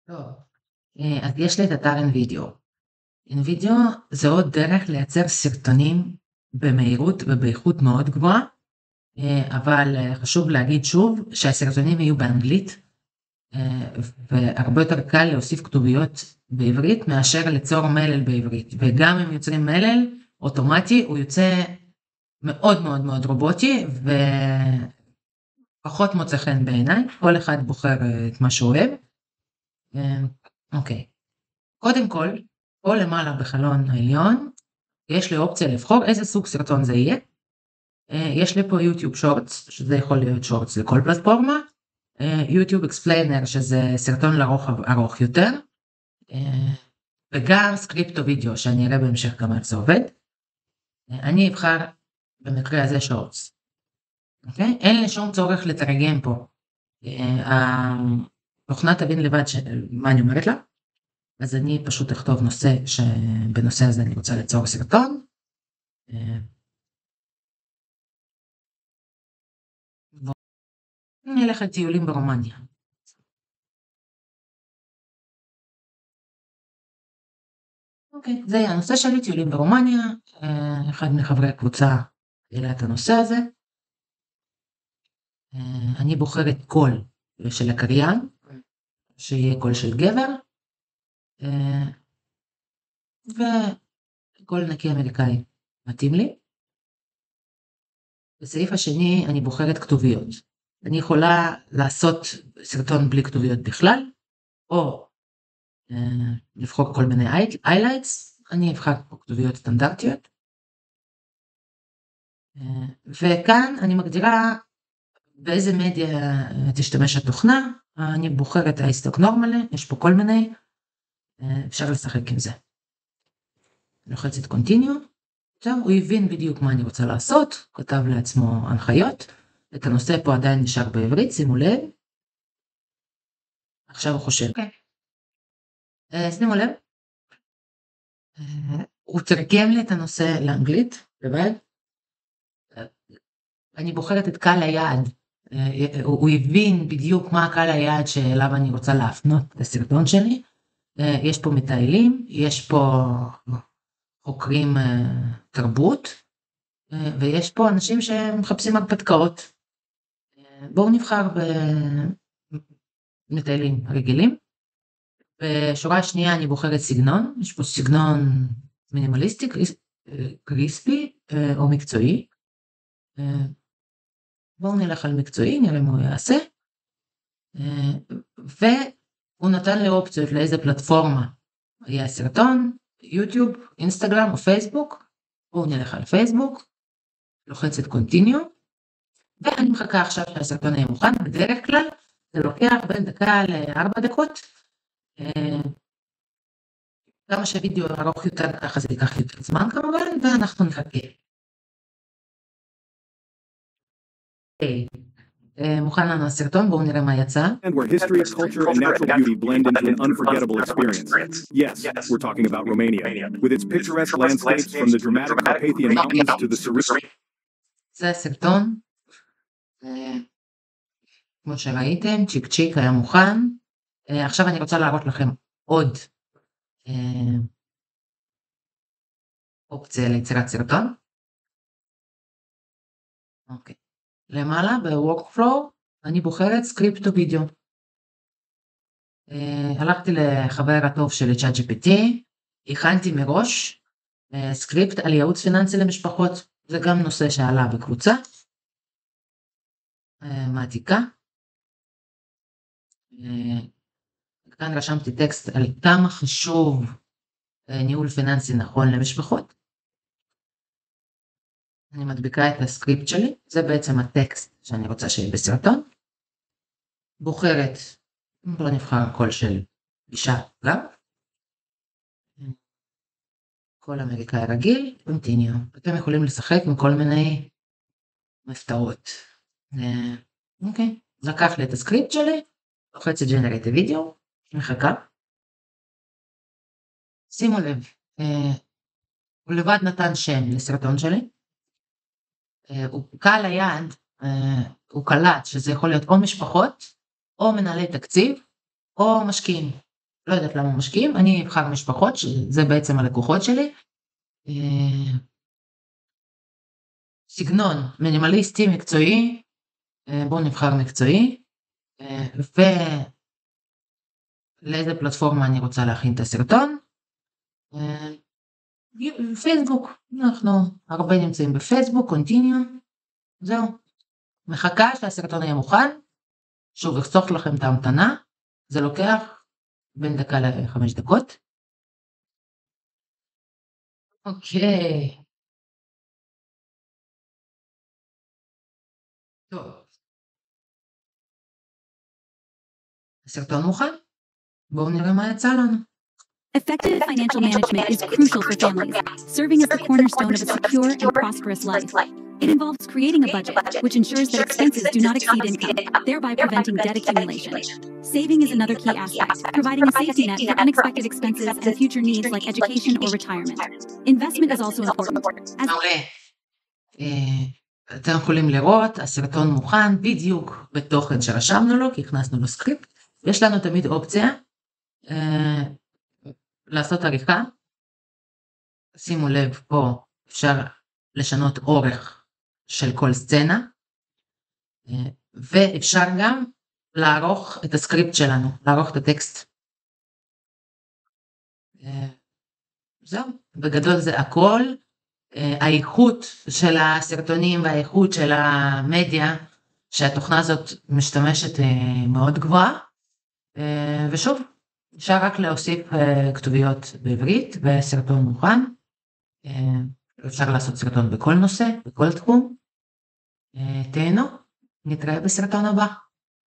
טוב, אז יש לי את אתר NVIDIA. NVIDIA זה עוד דרך לייצר סרטונים במהירות ובאיכות מאוד גבוהה, אבל חשוב להגיד שוב שהסרטונים יהיו באנגלית, והרבה יותר קל להוסיף כתוביות בעברית מאשר ליצור מלל בעברית, וגם אם יוצרים מלל אוטומטי הוא יוצא מאוד מאוד מאוד רובוטי ופחות מוצא חן בעיניי, כל אחד בוחר את מה שהוא אוהב. אוקיי, קודם כל, פה למעלה בחלון העליון, יש לי אופציה לבחור איזה סוג סרטון זה יהיה. יש לי פה יוטיוב שורטס, שזה יכול להיות שורטס לכל פלטפורמה, יוטיוב אקספליינר, שזה סרטון לרוחב ארוך יותר, וגם סקריפטו וידאו, שאני אראה בהמשך גם איך זה עובד. אני אבחר במקרה הזה שורטס. אוקיי? אין לי שום צורך לתרגם פה. התוכנה תבין לבד מה אני אומרת לה. אז אני פשוט אכתוב נושא שבנושא הזה אני רוצה ליצור סרטון. אני אלך לטיולים ברומניה. אוקיי, זה יהיה הנושא שלי, טיולים ברומניה. אחד מחברי הקבוצה העלה את הנושא הזה. אני בוחרת קול של הקריין, שיהיה קול של גבר. וקול נקי אמריקאי מתאים לי. בסעיף השני אני בוחרת כתוביות. אני יכולה לעשות סרטון בלי כתוביות בכלל, או לבחור כל מיני highlights. אני אבחר פה כתוביות סטנדרטיות. וכאן אני מגדירה באיזה מדיה תשתמש התוכנה. אני בוחרת iStock Normally, יש פה כל מיני, אפשר לשחק עם זה. לוחצת Continue. עכשיו הוא הבין בדיוק מה אני רוצה לעשות, כתב לעצמו הנחיות. את הנושא פה עדיין נשאר בעברית, שימו לב. עכשיו הוא חושב. שימו לב. הוא תרגם לי את הנושא לאנגלית, לבד. אני בוחרת את קהל היעד. הוא הבין בדיוק מה קהל היעד שאליו אני רוצה להפנות את הסרטון שלי. יש פה מטיילים, יש פה חוקרים תרבות, ויש פה אנשים שמחפשים הרפתקאות. בואו נבחר במטיילים רגילים. בשורה השנייה אני בוחרת סגנון, יש פה סגנון מינימליסטי, קריספי או מקצועי. בואו נלך על מקצועי, נראה מה הוא יעשה. והוא נתן לי אופציות לאיזה פלטפורמה יהיה הסרטון, יוטיוב, אינסטגרם או פייסבוק. בואו נלך על פייסבוק, לוחצת Continue, ואני מחכה עכשיו שהסרטון יהיה מוכן. בדרך כלל זה לוקח בין דקה ל4 דקות. כמה שווידאו ארוך יותר, ככה זה ייקח יותר זמן כמובן, ואנחנו נחכה. מוכן לנו הסרטון, בואו נראה מה יצא. And where history, culture, and natural beauty blend into an unforgettable experience. Yes, we're talking about Romania, with its picturesque landscapes from the dramatic Carpathian Mountains to the serene. זה הסרטון. כמו שראיתם, צ'יק צ'יק היה מוכן. עכשיו אני רוצה להראות לכם עוד אופציה ליצירת סרטון. אוקיי. למעלה ב-Workflow אני בוחרת סקריפטו וידאו. הלכתי לחבר הטוב של ChatGPT, הכנתי מראש סקריפט על ייעוץ פיננסי למשפחות. זה גם נושא שעלה בקבוצה. מעתיקה. כאן רשמתי טקסט על כמה חשוב ניהול פיננסי נכון למשפחות. אני מדביקה את הסקריפט שלי, זה בעצם הטקסט שאני רוצה שיהיה בסרטון. בוחרת, בוא נבחר קול של אישה גם. קול אמריקאי רגיל, Continue. אתם יכולים לשחק עם כל מיני מפתעות. אוקיי, לקח לי את הסקריפט שלי, לוחצת Generate Video, מחכה. שימו לב, הוא לבד נתן שם לסרטון שלי. קהל היעד, הוא קלט שזה יכול להיות או משפחות, או מנהלי תקציב, או משקיעים. לא יודעת למה משקיעים, אני אבחר משפחות, שזה בעצם הלקוחות שלי. סגנון מינימליסטי, מקצועי, בואו נבחר מקצועי, ולאיזה פלטפורמה אני רוצה להכין את הסרטון. פייסבוק, אנחנו הרבה נמצאים בפייסבוק, קונטיניום, זהו. מחכה שהסרטון יהיה מוכן, שוב אחסוך לכם את ההמתנה, זה לוקח בין דקה ל5 דקות. אוקיי. טוב. הסרטון מוכן? בואו נראה מה יצא לנו. Effective financial management is crucial for families, serving as the cornerstone of a secure and prosperous life. It involves creating a budget, which ensures that expenses do not exceed income, thereby preventing debt accumulation. Saving is another key aspect, providing a safety net for unexpected expenses and future needs like education or retirement. Investment is also important. אתם יכולים לראות, הסרטון מוכן בדיוק בתוכן שרשמנו לו, כי הכנסנו לו סקריפט. יש לנו תמיד אופציה לעשות עריכה. שימו לב, פה אפשר לשנות אורך של כל סצנה, ואפשר גם לערוך את הסקריפט שלנו, לערוך את הטקסט. זהו, בגדול זה הכל. האיכות של הסרטונים והאיכות של המדיה שהתוכנה הזאת משתמשת מאוד גבוהה, ושוב, אפשר רק להוסיף כתוביות בעברית וסרטון מוכן. אפשר לעשות סרטון בכל נושא, בכל תחום. תהנו, נתראה בסרטון הבא.